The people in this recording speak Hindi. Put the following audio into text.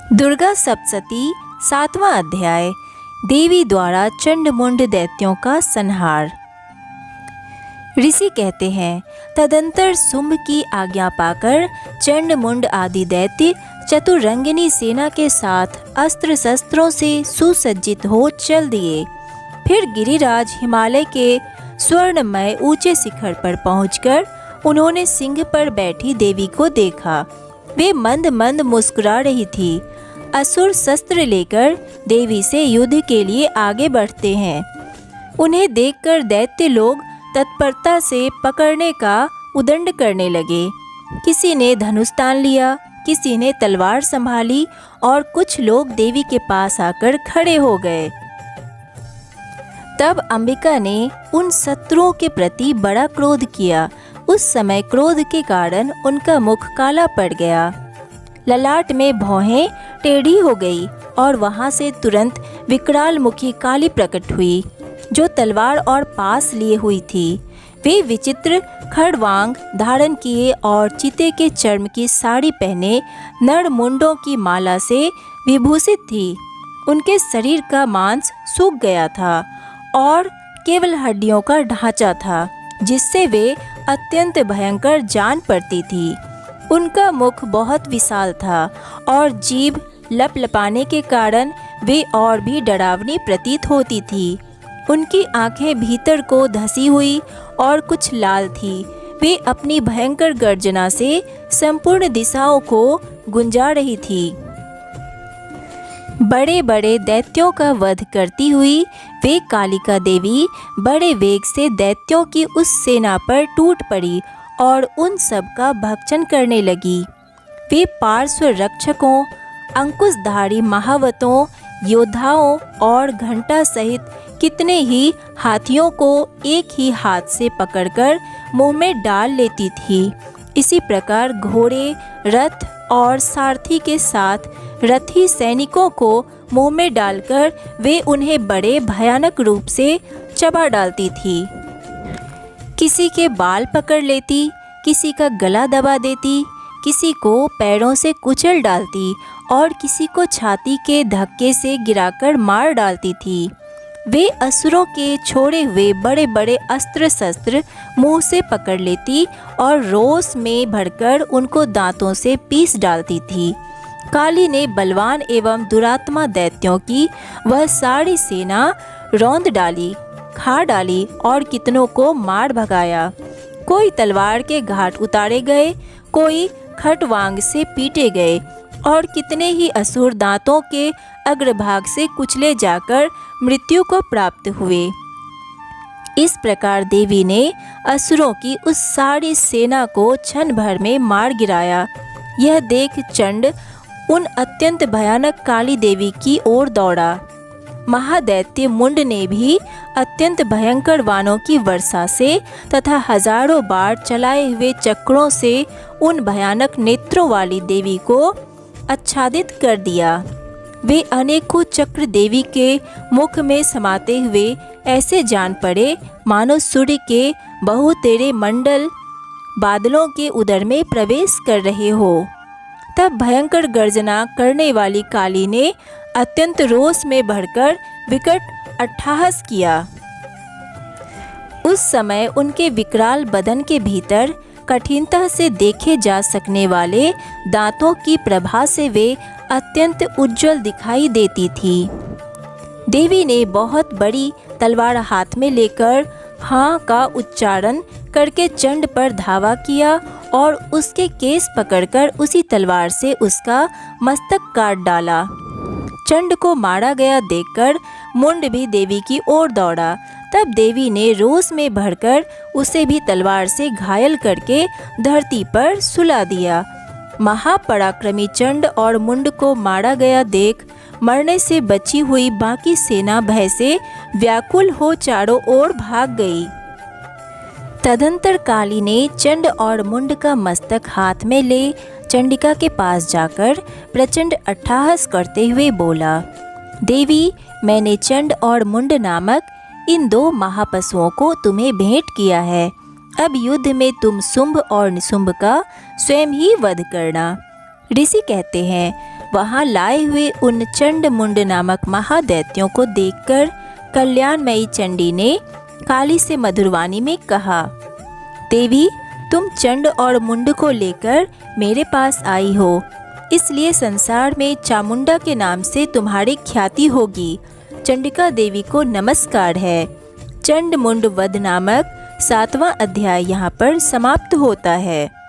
दुर्गा सप्तशती 7वां अध्याय। देवी द्वारा चंड मुंड दैत्यों का संहार। ऋषि कहते हैं, तदंतर शुंभ की आज्ञा पाकर चंड मुंड आदि दैत्य चतुरंगिनी सेना के साथ अस्त्र शस्त्रों से सुसज्जित हो चल दिए। फिर गिरिराज हिमालय के स्वर्णमय ऊंचे शिखर पर पहुंचकर उन्होंने सिंह पर बैठी देवी को देखा। वे मंद मंद मुस्कुरा रही थी। असुर शस्त्र लेकर देवी से युद्ध के लिए आगे बढ़ते हैं। उन्हें देखकर दैत्य लोग तत्परता से पकड़ने का उदंड करने लगे। किसी ने धनुष तान लिया, किसी ने तलवार संभाली और कुछ लोग देवी के पास आकर खड़े हो गए। तब अंबिका ने उन शत्रुओं के प्रति बड़ा क्रोध किया। उस समय क्रोध के कारण उनका मुख काला पड़ गया, ललाट में भौहें टेढ़ी हो गई और वहां से तुरंत विकराल मुखी काली प्रकट हुई, जो तलवार और पास लिए हुई थी। वे विचित्र खड़वांग धारण किए और चीते के चर्म की साड़ी पहने नर मुंडों की माला से विभूषित थी। उनके शरीर का मांस सूख गया था और केवल हड्डियों का ढांचा था, जिससे वे अत्यंत भयंकर जान पड़ती थी। उनका मुख बहुत विशाल था और जीभ लपलपाने के कारण वे और भी डरावनी प्रतीत होती थी। उनकी आंखें भीतर को धसी हुई और कुछ लाल थी। वे अपनी भयंकर गर्जना से संपूर्ण दिशाओं को गुंजा रही थी। बड़े बड़े दैत्यों का वध करती हुई वे कालिका देवी बड़े वेग से दैत्यों की उस सेना पर टूट पड़ी और उन सब का भक्षण करने लगी। वे पार्श्व रक्षकों, अंकुशधारी महावतों, योद्धाओं और घंटा सहित कितने ही हाथियों को एक ही हाथ से पकड़कर मुंह में डाल लेती थी। इसी प्रकार घोड़े, रथ और सारथी के साथ रथी सैनिकों को मुंह में डालकर वे उन्हें बड़े भयानक रूप से चबा डालती थी। किसी के बाल पकड़ लेती, किसी का गला दबा देती, किसी को पैरों से कुचल डालती और किसी को छाती के धक्के से गिराकर मार डालती थी। वे असुरों के छोड़े हुए बड़े बड़े अस्त्र शस्त्र मुंह से पकड़ लेती और रोष में भरकर उनको दांतों से पीस डालती थी। काली ने बलवान एवं दुरात्मा दैत्यों की वह सारी सेना रौंद डाली, खा डाली और कितनों को मार भगाया। कोई तलवार के घाट उतारे गए, कोई खटवांग से पीटे गए और कितने ही असुर दांतों के अग्रभाग से कुचले जाकर मृत्यु को प्राप्त हुए। इस प्रकार देवी ने असुरों की उस सारी सेना को क्षण भर में मार गिराया। यह देख चंड उन अत्यंत भयानक काली देवी की ओर दौड़ा। महादैत्य मुंड ने भी अत्यंत भयंकर वाणों की वर्षा से तथा हजारों बार चलाए हुए चक्रों से उन भयानक नेत्रों वाली देवी को आच्छादित कर दिया। वे अनेकों चक्र देवी के मुख में समाते हुए ऐसे जान पड़े मानो सूर्य के बहुतेरे मंडल बादलों के उदर में प्रवेश कर रहे हो। तब भयंकर गर्जना करने वाली काली ने अत्यंत रोष में भरकर विकट अट्टहास किया। उस समय उनके विकराल बदन के भीतर कठिनता से देखे जा सकने वाले दांतों की प्रभा से वे अत्यंत उज्जवल दिखाई देती थी। देवी ने बहुत बड़ी तलवार हाथ में लेकर हाँ का उच्चारण करके चंड पर धावा किया और उसके केस पकड़कर उसी तलवार से उसका मस्तक काट डाला। चंड को मारा गया देखकर मुंड भी देवी की ओर दौड़ा। तब देवी ने रोष में भरकर उसे भी तलवार से घायल करके धरती पर सुला दिया। महापराक्रमी चंड और मुंड को मारा गया देख मरने से बची हुई बाकी सेना भय से व्याकुल हो चारों ओर भाग गई। तदंतर काली ने चंड और मुंड का मस्तक हाथ में ले चंडिका के पास जाकर प्रचंड अट्टहास करते हुए बोला, देवी, मैंने चंड और मुंड नामक इन दो महापशुओं को तुम्हें भेंट किया है। अब युद्ध में तुम शुंभ और निशुंभ का स्वयं ही वध करना। ऋषि कहते हैं, वहाँ लाए हुए उन चंड मुंड नामक महादैत्यों को देखकर कल्याणमयी चंडी ने काली से मधुरवाणी में कहा, देवी, तुम चंड और मुंड को लेकर मेरे पास आई हो, इसलिए संसार में चामुंडा के नाम से तुम्हारी ख्याति होगी। चंडिका देवी को नमस्कार है। चंड मुंड वध नामक 7वां अध्याय यहाँ पर समाप्त होता है।